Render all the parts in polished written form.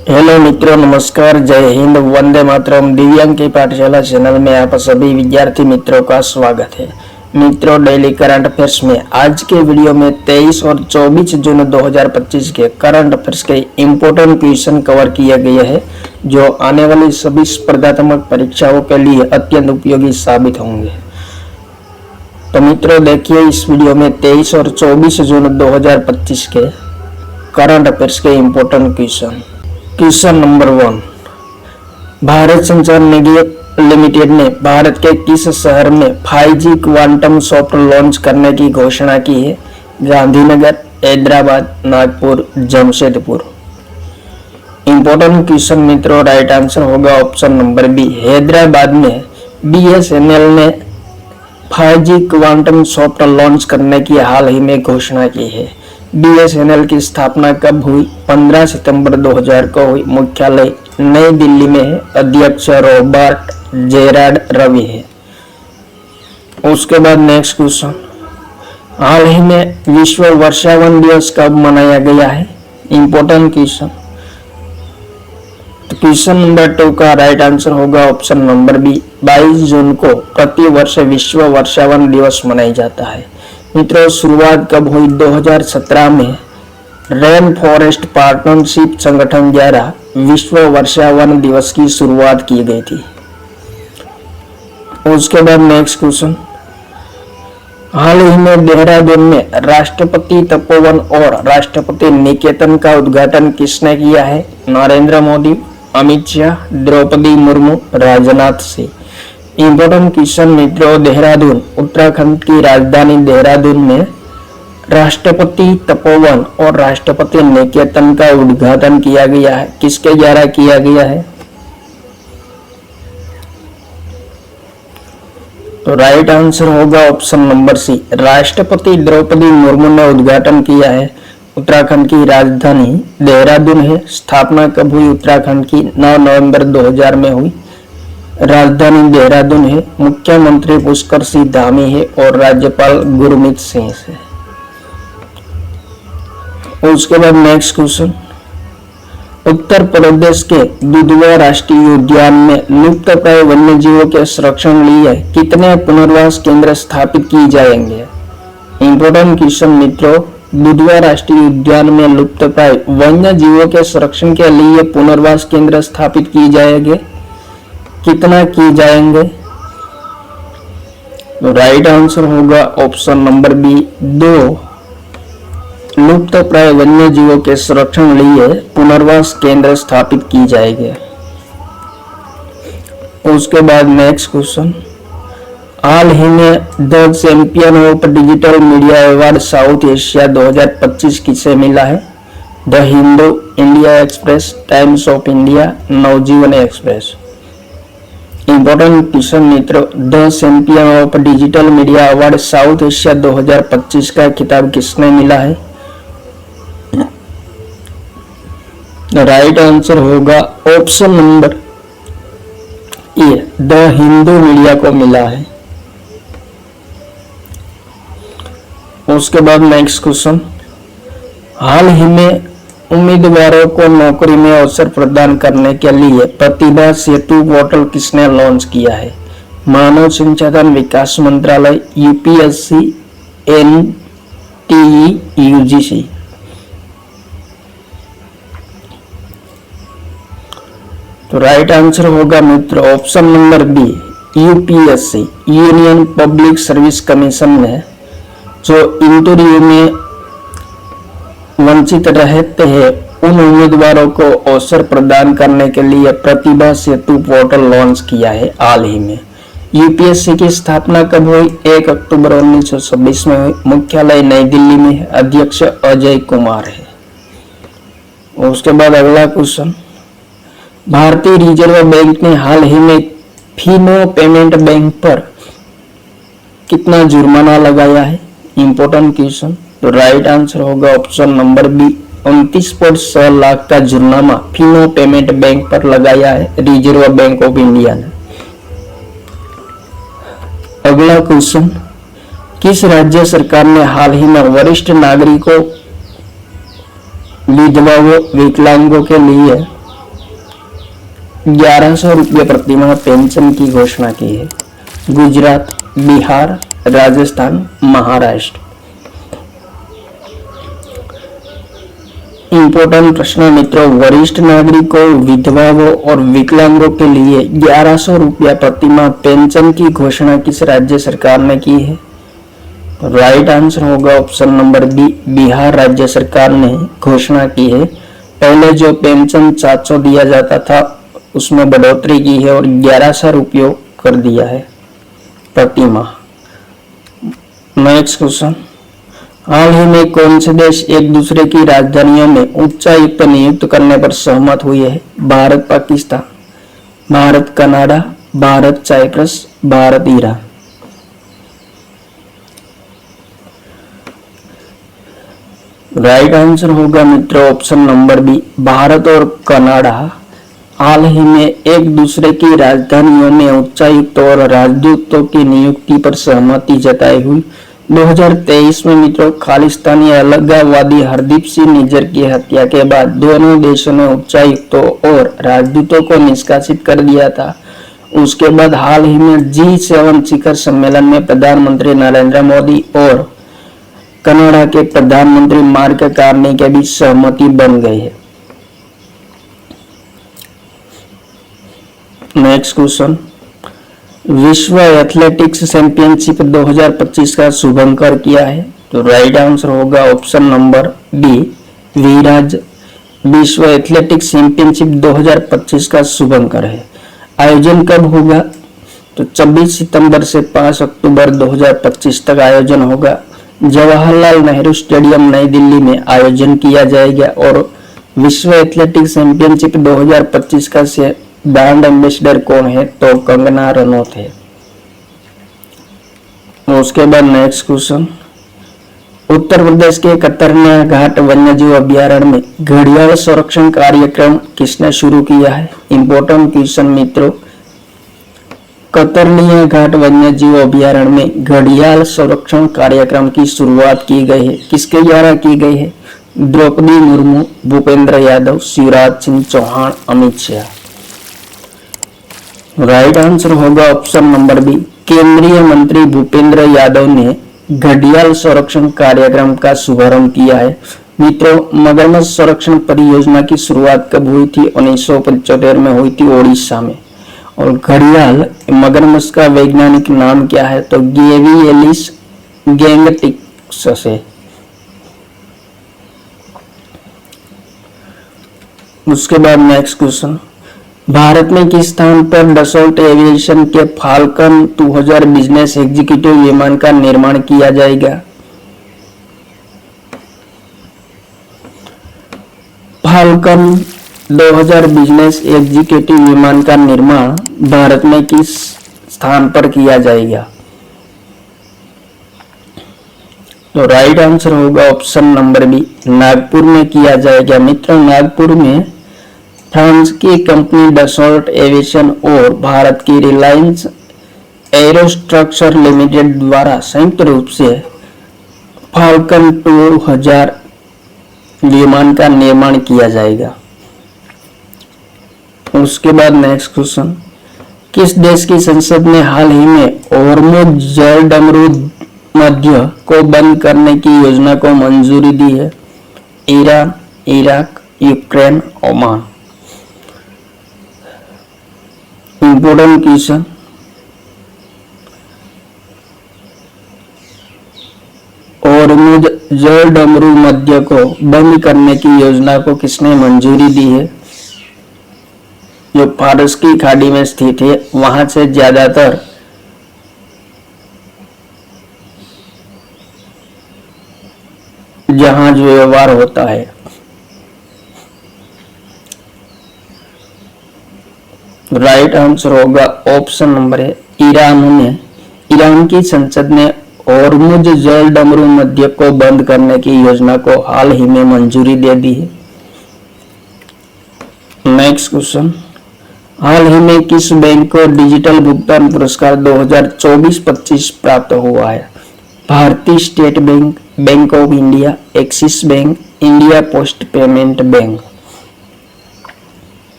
Hello मित्रों, नमस्कार, जय हिंद, वंदे मातरम। दिव्यांग की पाठशाला चैनल में आप सभी विद्यार्थी मित्रों का स्वागत है। मित्रों, डेली करंट अफेयर्स में आज के वीडियो में 23 और 24 जून 2025 के करंट अफेयर्स के इम्पोर्टेंट क्वेश्चन कवर किए गए हैं जो आने वाली सभी स्पर्धात्मक परीक्षाओं के लिए अत्यंत उपयोगी साबित होंगे। तो मित्रों, देखिए इस वीडियो में 23 और 24 जून 2025 के करंट अफेयर्स के important question. Question number 1, Bharat संचार निगम लिमिटेड ने भारत के किस शहर में 5G क्वांटम सॉफ्ट लॉन्च करने की घोषणा की है? गांधीनगर, हैदराबाद, नागपुर, जमशेदपुर। इंपॉर्टेंट क्वेश्चन मित्रों, राइट आंसर होगा ऑप्शन नंबर बी, हैदराबाद में BSNL ने 5G क्वांटम सॉफ्ट लॉन्च करने की हाल ही में घोषणा की है। BSNL की स्थापना कब हुई? 15 सितंबर 2000 को हुई। मुख्यालय नई दिल्ली में है। अध्यक्ष रॉबर्ट जेरार्ड रवि है। उसके बाद नेक्स्ट क्वेश्चन, हाल ही में विश्व वर्षावन दिवस कब मनाया गया है? Important question. तो क्वेश्चन नंबर 2 का राइट आंसर होगा ऑप्शन नंबर बी, 22 जून को प्रति वर्ष विश्व वर्षावन दिवस मनाया जाता है। मित्रों, शुरुआत कब हुई? 2017 में रेन फॉरेस्ट पार्टनरशिप संगठन द्वारा विश्व वर्षावन दिवस की शुरुआत की गई थी। उसके बाद नेक्स्ट क्वेश्चन, हाल ही में देहरादून में राष्ट्रपति तपोवन और राष्ट्रपति निकेतन का उद्घाटन किसने किया है? नरेंद्र मोदी, अमित शाह, द्रौपदी मुर्मू, राजनाथ सिंह। इंपॉर्टेंट क्वेश्चन मित्रों, देहरादून उत्तराखंड की राजधानी देहरादून में राष्ट्रपति तपोवन और राष्ट्रपति निकेतन का उद्घाटन किया गया है। किसके द्वारा किया गया है? तो राइट आंसर होगा ऑप्शन नंबर सी, राष्ट्रपति द्रौपदी मुर्मू ने उद्घाटन किया है। उत्तराखंड की राजधानी देहरादून है। स्थापना कब हुई उत्तराखंड की? 9 नवंबर 2000 में हुई। राजधानी देहरादून है। मुख्यमंत्री पुष्कर सिंह धामी है और राज्यपाल गुरमीत सिंह है। उसके बाद नेक्स्ट क्वेश्चन, उत्तर प्रदेश के दुधवा राष्ट्रीय उद्यान में लुप्तप्राय वन्य जीवों के संरक्षण लिए कितने पुनर्वास केंद्र स्थापित किए जाएंगे? इंपॉर्टेंट क्वेश्चन मित्रों, दुधवा राष्ट्रीय उद्यान में लुप्तप्राय वन्य जीवों के संरक्षण के लिए पुनर्वास केंद्र स्थापित किए जाएंगे। कितना किए जाएंगे? राइट आंसर होगा ऑप्शन नंबर बी, 2 लुप्तप्राय वन्य जीवों के संरक्षण लिए पुनर्वास केंद्र स्थापित किए जाएंगे। उसके बाद नेक्स्ट क्वेश्चन, हाल ही में the champion of digital media award South Asia 2025 किसे मिला है? The Hindu, India Express, Times of India, Navjivan Express. Important question मित्रों, the champion of digital media award South Asia 2025 का खिताब किसने मिला है? राइट आंसर होगा option number A, the Hindu media को मिला है। उसके बाद नेक्स्ट क्वेश्चन, हाल ही में उम्मीदवारों को नौकरी में अवसर प्रदान करने के लिए प्रतिभा सेतु पोर्टल किसने लॉन्च किया है? मानव संसाधन विकास मंत्रालय, UPSC, NTE, UGC। तो राइट आंसर होगा मित्र option number B, UPSC, Union Public Service Commission ने जो इंटरव्यू में वंचित रहते हैं उन उम्मीदवारों को अवसर प्रदान करने के लिए प्रतिभा सेतु पोर्टल लॉन्च किया है हाल ही में। UPSC की स्थापना कब हुई? 1 अक्टूबर 1926 में हुई। मुख्यालय नई दिल्ली में है। अध्यक्ष अजय कुमार है। उसके बाद अगला क्वेश्चन, भारतीय रिजर्व बैंक ने हाल ही में फिनो पेमेंट बैंक पर कितना जुर्माना लगाया है? Important question. तो राइट आंसर होगा ऑप्शन नंबर बी, 29.6 लाख का जुर्माना फिनो पेमेंट बैंक पर लगाया है रिजर्व बैंक ऑफ इंडिया ने। अगला क्वेश्चन, किस राज्य सरकार ने हाल ही में वरिष्ठ नागरिकों, विधवाओं, विकलांगों के लिए 1100 रुपये प्रतिमाह पेंशन की घोषणा की है? गुजरात, बिहार, राजस्थान, महाराष्ट्र। इंपॉर्टेंट प्रश्न मित्रों, वरिष्ठ नागरिकों, विधवाओं और विकलांगों के लिए 1100 रुपया प्रतिमाह पेंशन की घोषणा किस राज्य सरकार ने की है? राइट आंसर होगा ऑप्शन नंबर बी, बिहार राज्य सरकार ने घोषणा की है। पहले जो पेंशन 700 दिया जाता था उसमें बढ़ोतरी की है और 1100 रुपये कर दिया है प्रतिमाह। नेक्स्ट क्वेश्चन, हाल ही में कौन से देश एक दूसरे की राजधानियों में उच्चायुक्त नियुक्त करने पर सहमत हुए हैं? Bharat Pakistan, Bharat Canada, Bharat Cyprus, Bharat Iran. Right answer होगा मित्रों ऑप्शन नंबर बी, भारत और कनाडा हाल ही में एक दूसरे की राजधानियों में उच्चायुक्त और राजदूतों की नियुक्ति पर सहमति जताई हुई। 2023 में मित्रों खालिस्तानी अलगाववादी हरदीप सिंह निज्जर की हत्या के बाद दोनों देशों ने उच्चायुक्तों और राजदूतों को निष्कासित कर दिया था। उसके बाद हाल ही में G7 शिखर सम्मेलन में प्रधानमंत्री नरेंद्र मोदी और कनाडा के प्रधानमंत्री मार्क कार्नी के बीच सहमति बन गई है। नेक्स्ट क्वेश्चन, विश्व एथलेटिक्स चैंपियनशिप 2025 का शुभारंभ किया है? तो राइट आंसर होगा ऑप्शन नंबर बी, विराज। विश्व एथलेटिक्स चैंपियनशिप 2025 का शुभारंभ है। आयोजन कब होगा? तो 24 सितंबर से 5 अक्टूबर 2025 तक आयोजन होगा। जवाहरलाल नेहरू स्टेडियम नई दिल्ली में आयोजन किया जाएगा और विश्व एथलेटिक्स चैंपियनशिप 2025 का से ब्रांड एम्बेसडर कौन है? तो कंगना रनौत है। उसके बाद नेक्स्ट क्वेश्चन, उत्तर प्रदेश के कतरनिया घाट वन्यजीव अभ्यारण्य में घड़ियाल संरक्षण कार्यक्रम किसने शुरू किया है? इंपॉर्टेंट क्वेश्चन मित्रों, कतरनिया घाट वन्यजीव अभ्यारण्य में घड़ियाल संरक्षण कार्यक्रम की शुरुआत की गई है। किसके द्वारा की गई है? द्रौपदी मुर्मू, भूपेंद्र यादव, शिवराज सिंह चौहान, अमित शाह। राइट आंसर होगा ऑप्शन नंबर बी, केंद्रीय मंत्री भूपेंद्र यादव ने घड़ियाल संरक्षण कार्यक्रम का शुभारंभ किया है। मित्रों, मगरमच्छ संरक्षण परियोजना की शुरुआत कब हुई थी? 1975 में हुई थी ओडिशा में। और घड़ियाल मगरमच्छ का वैज्ञानिक नाम क्या है? तो गेविएलिस गैंगटिकस है। उसके बाद नेक्स्ट क्वेश्चन, भारत में किस स्थान पर डसॉल्ट एविएशन के फाल्कन 2000 बिजनेस एग्जीक्यूटिव विमान का निर्माण किया जाएगा? फाल्कन 2000 बिजनेस एग्जीक्यूटिव विमान का निर्माण भारत में किस स्थान पर किया जाएगा? तो राइट आंसर होगा ऑप्शन नंबर बी, नागपुर में किया जाएगा। मित्रों, नागपुर में फ्रांस की कंपनी डसॉल्ट एविएशन और भारत की रिलायंस एरोस्ट्रक्चर लिमिटेड द्वारा संयुक्त रूप से फाल्कन 2000 विमान का निर्माण किया जाएगा। उसके बाद नेक्स्ट क्वेश्चन, किस देश की संसद ने हाल ही में होर्मुज जलडमरू मध्य को बंद करने की योजना को मंजूरी दी है? Iran, Iraq, Ukraine, Oman. Important question, Hormuz जलडमरू मध्य को बंद करने की योजना को किसने मंजूरी दी है? जो फारस की खाड़ी में स्थित है, वहां से ज्यादातर जहाज व्यवहार होता है। राइट आंसर होगा ऑप्शन नंबर है, ईरान की संसद ने होर्मुज जलडमरू मध्य को बंद करने की योजना को हाल ही में मंजूरी दे दी है। नेक्स्ट क्वेश्चन, हाल ही में किस बैंक को डिजिटल भुगतान पुरस्कार 2024-25 प्राप्त हुआ है? भारतीय state bank, bank of India, axis bank, India post payment bank.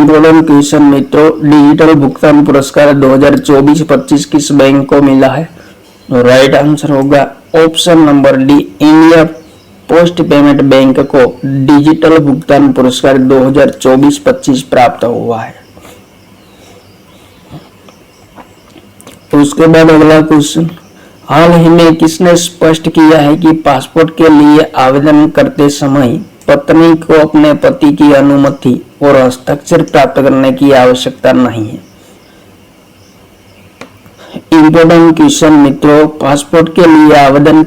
Important question मित्रों, डिजिटल भुगतान पुरस्कार 2024-25 किस बैंक को मिला है? राइट आंसर होगा option number D, India post payment bank को डिजिटल भुगतान पुरस्कार 2024-25 प्राप्त हुआ है। उसके बाद अगला क्वेश्चन, हाल ही में किसने स्पष्ट किया है कि पासपोर्ट के लिए आवेदन करते समय पत्नी को अपने पति की अनुमति और हस्ताक्षर प्राप्त करने की आवश्यकता नहीं है? इम्पोर्टेंट क्वेश्चन मित्रों, पासपोर्ट के लिए आवेदन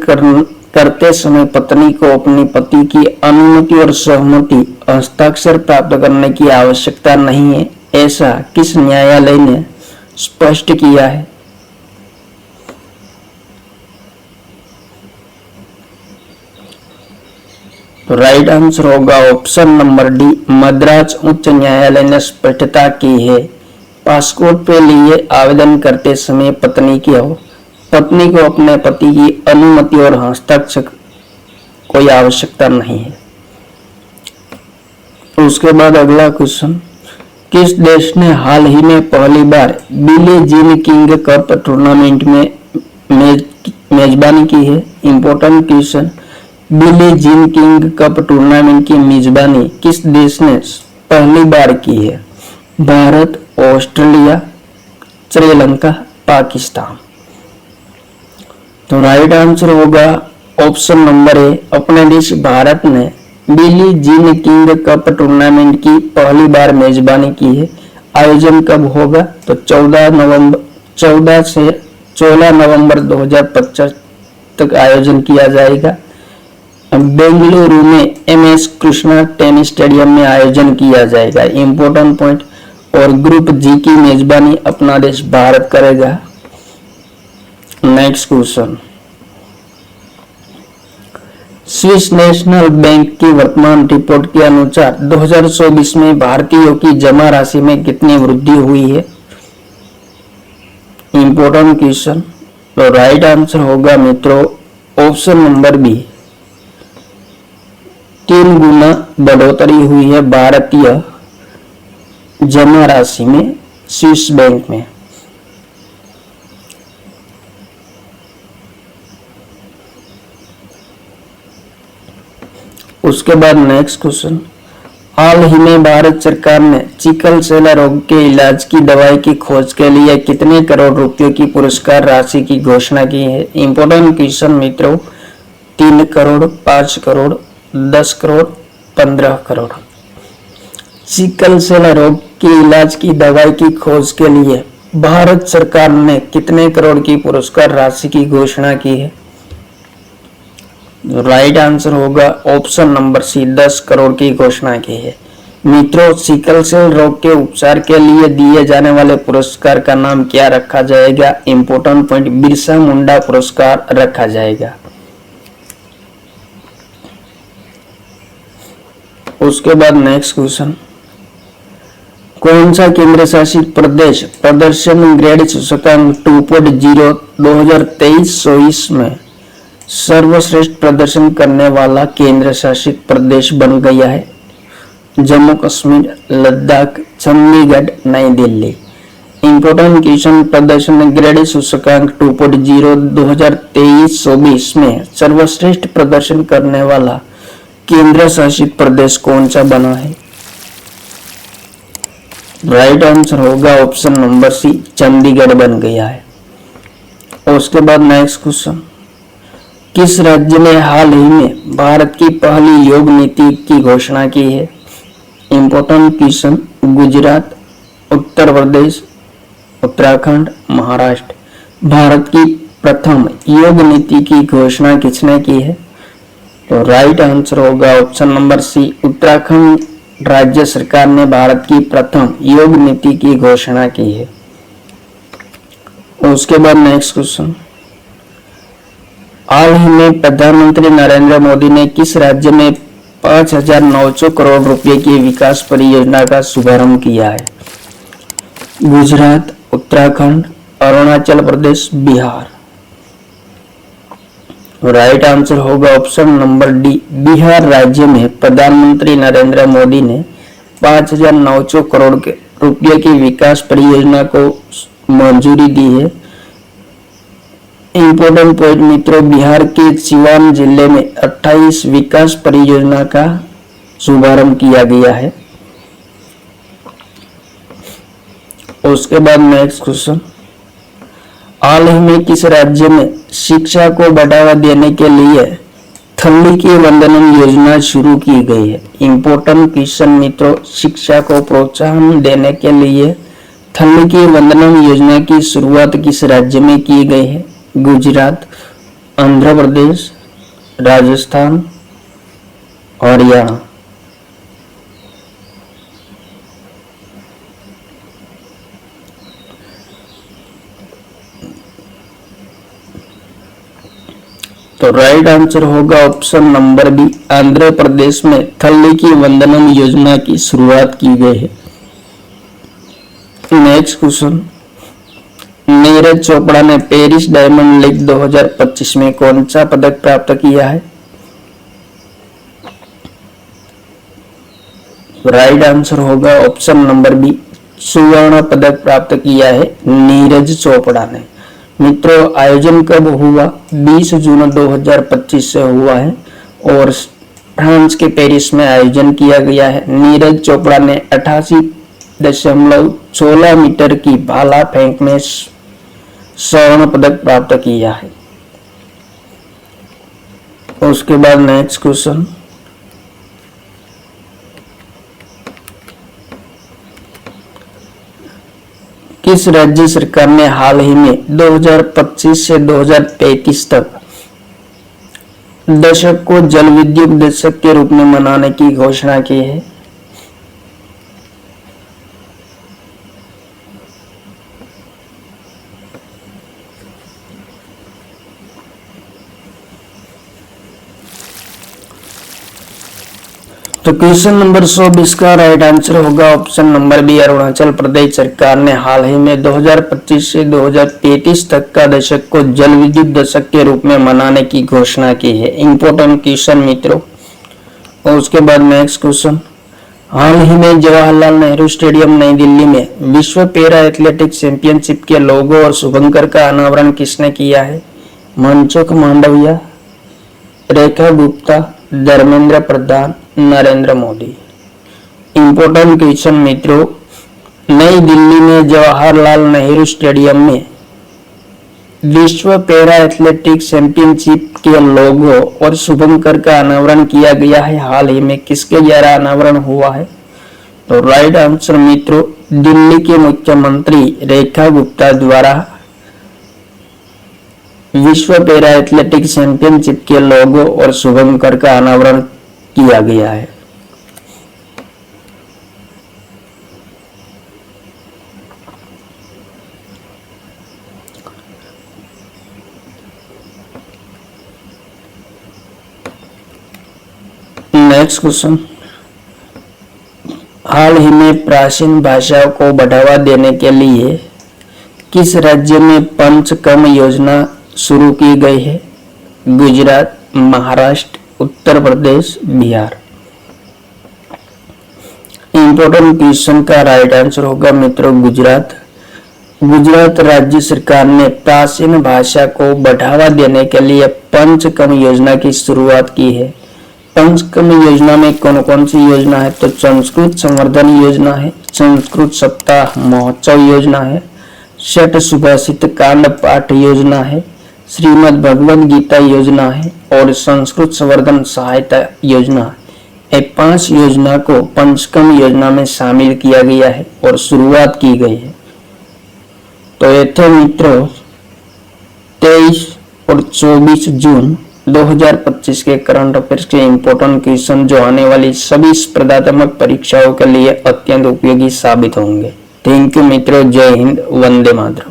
करते समय पत्नी को अपने पति की अनुमति और सहमति हस्ताक्षर प्राप्त करने की आवश्यकता नहीं है, ऐसा किस न्यायालय ने स्पष्ट किया है? तो राइट आंसर होगा ऑप्शन नंबर डी, मद्रास उच्च न्यायालय ने स्पष्टता की है पासपोर्ट के लिए आवेदन करते समय पत्नी को अपने पति की अनुमति और हस्ताक्षर कोई आवश्यकता नहीं है। उसके बाद अगला क्वेश्चन, किस देश ने हाल ही में पहली बार Billie Jean King Cup tournament में मेजबानी की है? Important question, Billie Jean King Cup tournament की मेजबानी किस देश ने पहली बार की है? भारत, ऑस्ट्रेलिया, श्रीलंका, पाकिस्तान। तो राइट आंसर होगा ऑप्शन नंबर ए, अपने देश भारत ने Billie Jean King Cup tournament की पहली बार मेजबानी की है। आयोजन कब होगा? तो 14 से 16 नवंबर 2025 तक आयोजन किया जाएगा। बेंगलुरु में MS कृष्णा टेनिस स्टेडियम में आयोजन किया जाएगा। इंपॉर्टेंट पॉइंट, और ग्रुप जी की मेजबानी अपना देश भारत करेगा। Next question, Swiss national bank की वर्तमान रिपोर्ट के अनुसार 2024 में भारतीयों की जमा राशि में कितनी वृद्धि हुई है? Important question. तो राइट आंसर होगा मित्रों ऑप्शन नंबर बी, 3 गुना बढ़ोतरी हुई है भारतीय जमा राशि में स्विस बैंक में। उसके बाद नेक्स्ट क्वेश्चन, हाल ही में भारत सरकार ने सिकल सेल रोग के इलाज की दवाई की खोज के लिए कितने करोड़ रुपयों की पुरस्कार राशि की घोषणा की है? इंपॉर्टेंट क्वेश्चन मित्रों, 3 करोड़, 5 करोड़, 10 करोड़, 15 करोड़। सिकल सेल रोग के इलाज की दवाई की खोज के लिए भारत सरकार ने कितने करोड़ की पुरस्कार राशि की घोषणा की है? राइट आंसर होगा ऑप्शन नंबर सी, 10 करोड़ की घोषणा की है। मित्रों, सिकल सेल रोग के उपचार के लिए दिए जाने वाले पुरस्कार का नाम क्या रखा जाएगा? इंपॉर्टेंट पॉइंट, बिरसा मुंडा पुरस्कार रखा जाएगा। उसके बाद नेक्स्ट क्वेश्चन, कौन सा केंद्र शासित प्रदेश प्रदर्शन ग्रेड सूचकांक 2.0 2023-24 में सर्वश्रेष्ठ प्रदर्शन करने वाला केंद्र शासित प्रदेश बन गया है? जम्मू कश्मीर, लद्दाख, चंडीगढ़, नई दिल्ली। इंपोर्टेंट क्वेश्चन, प्रदर्शन ग्रेड सूचकांक 2.0 2023-24 में सर्वश्रेष्ठ प्रदर्शन करने वाला केंद्र शासित प्रदेश कौन सा बना है? राइट आंसर होगा ऑप्शन नंबर सी, चंडीगढ़ बन गया है। उसके बाद नेक्स्ट क्वेश्चन, किस राज्य ने हाल ही में भारत की पहली योग नीति की घोषणा की है? Important question, Gujarat, Uttar Pradesh, Uttarakhand, Maharashtra. भारत की प्रथम योग नीति की घोषणा किसने की है? तो राइट आंसर होगा ऑप्शन नंबर सी, उत्तराखंड राज्य सरकार ने भारत की प्रथम योग नीति की घोषणा की है। उसके बाद नेक्स्ट क्वेश्चन, हाल ही में प्रधानमंत्री नरेंद्र मोदी ने किस राज्य में 5,900 करोड़ रुपए की विकास परियोजना का शुभारंभ किया है? गुजरात, उत्तराखंड, अरुणाचल प्रदेश, बिहार। राइट आंसर होगा ऑप्शन नंबर डी, बिहार राज्य में प्रधानमंत्री नरेंद्र मोदी ने 5,900 करोड़ के रुपये की विकास परियोजना को मंजूरी दी है। इंपोर्टेंट पॉइंट मित्रों, बिहार के सिवान जिले में 28 विकास परियोजना का शुभारंभ किया गया है। उसके बाद नेक्स्ट क्वेश्चन, हाल ही में किस राज्य में शिक्षा को बढ़ावा देने के लिए थल्ली की वंदनम योजना शुरू की गई है? इंपोर्टेंट क्वेश्चन मित्रों, शिक्षा को प्रोत्साहन देने के लिए थल्ली की वंदनम योजना की शुरुआत किस राज्य में की गई है? गुजरात, आंध्र प्रदेश, राजस्थान, हरियाणा। तो राइट आंसर होगा option number B, Andhra Pradesh में थल्ली की वंदनम योजना की शुरुआत की गई है। नेक्स्ट क्वेश्चन, नीरज चोपड़ा ने पेरिस डायमंड लीग 2025 में कौन सा पदक प्राप्त किया है? राइट आंसर होगा ऑप्शन नंबर बी, स्वर्ण पदक प्राप्त किया है नीरज चोपड़ा ने। मित्रों, आयोजन कब हुआ? 20 जून 2025 से हुआ है और फ्रांस के पेरिस में आयोजन किया गया है। नीरज चोपड़ा ने 88.16 मीटर की भाला फेंक में स्वर्ण पदक प्राप्त किया है। उसके बाद नेक्स्ट क्वेश्चन, किस राज्य सरकार ने हाल ही में 2025 से 2033 तक दशक को जल विद्युत दशक के रूप में मनाने की घोषणा की है? तो क्वेश्चन नंबर 120 का राइट आंसर होगा option number B, Arunachal Pradesh सरकार ने हाल ही में 2025 से 2033 तक का दशक को जल विद्युत दशक के रूप में मनाने की घोषणा की है। इंपोर्टेंट क्वेश्चन मित्रों। और उसके बाद नेक्स्ट क्वेश्चन, हाल ही में जवाहरलाल नेहरू स्टेडियम नई दिल्ली में विश्व पैरा एथलेटिक्स चैंपियनशिप के लोगो और शुभंकर का अनावरण किसने किया है? मनसुख मांडविया, रेखा गुप्ता, धर्मेंद्र प्रधान, नरेंद्र मोदी। इंपोर्टेंट क्वेश्चन मित्रों, नई दिल्ली में जवाहरलाल नेहरू स्टेडियम में विश्व पैरा एथलेटिक्स चैंपियनशिप के लोगो और शुभंकर का अनावरण किया गया है। हाल ही में किसके द्वारा अनावरण हुआ है? तो राइट आंसर मित्रों, दिल्ली के मुख्यमंत्री रेखा गुप्ता द्वारा विश्व पैरा एथलेटिक्स चैंपियनशिप के लोगो और शुभंकर का अनावरण किया गया है। नेक्स्ट क्वेश्चन, हाल ही में प्राचीन भाषाओं को बढ़ावा देने के लिए किस राज्य में पंचकम योजना शुरू की गई है? गुजरात, महाराष्ट्र, उत्तर प्रदेश, बिहार। इंपोर्टेंट क्वेश्चन का राइट आंसर होगा मित्रों गुजरात। गुजरात राज्य सरकार ने प्राचीन भाषा को बढ़ावा देने के लिए पंचकम योजना की शुरुआत की है। पंचकम योजना में कौन कौन सी योजना है? तो संस्कृत संवर्धन योजना है, संस्कृत सप्ताह महोत्सव योजना है, छठ सुभाषित कांड पाठ योजना है, श्रीमद् भगवद गीता योजना है और संस्कृत संवर्धन सहायता योजना है। ये 5 योजना को पंचकम योजना में शामिल किया गया है और शुरुआत की गई है। तो ये थे मित्रों 23 और 24 जून 2025 के करंट अफेयर्स के इंपोर्टेंट क्वेश्चन जो आने वाली सभी स्पर्धात्मक परीक्षाओं के लिए अत्यंत उपयोगी साबित होंगे। थैंक यू मित्रों, जय हिंद, वंदे मातरम।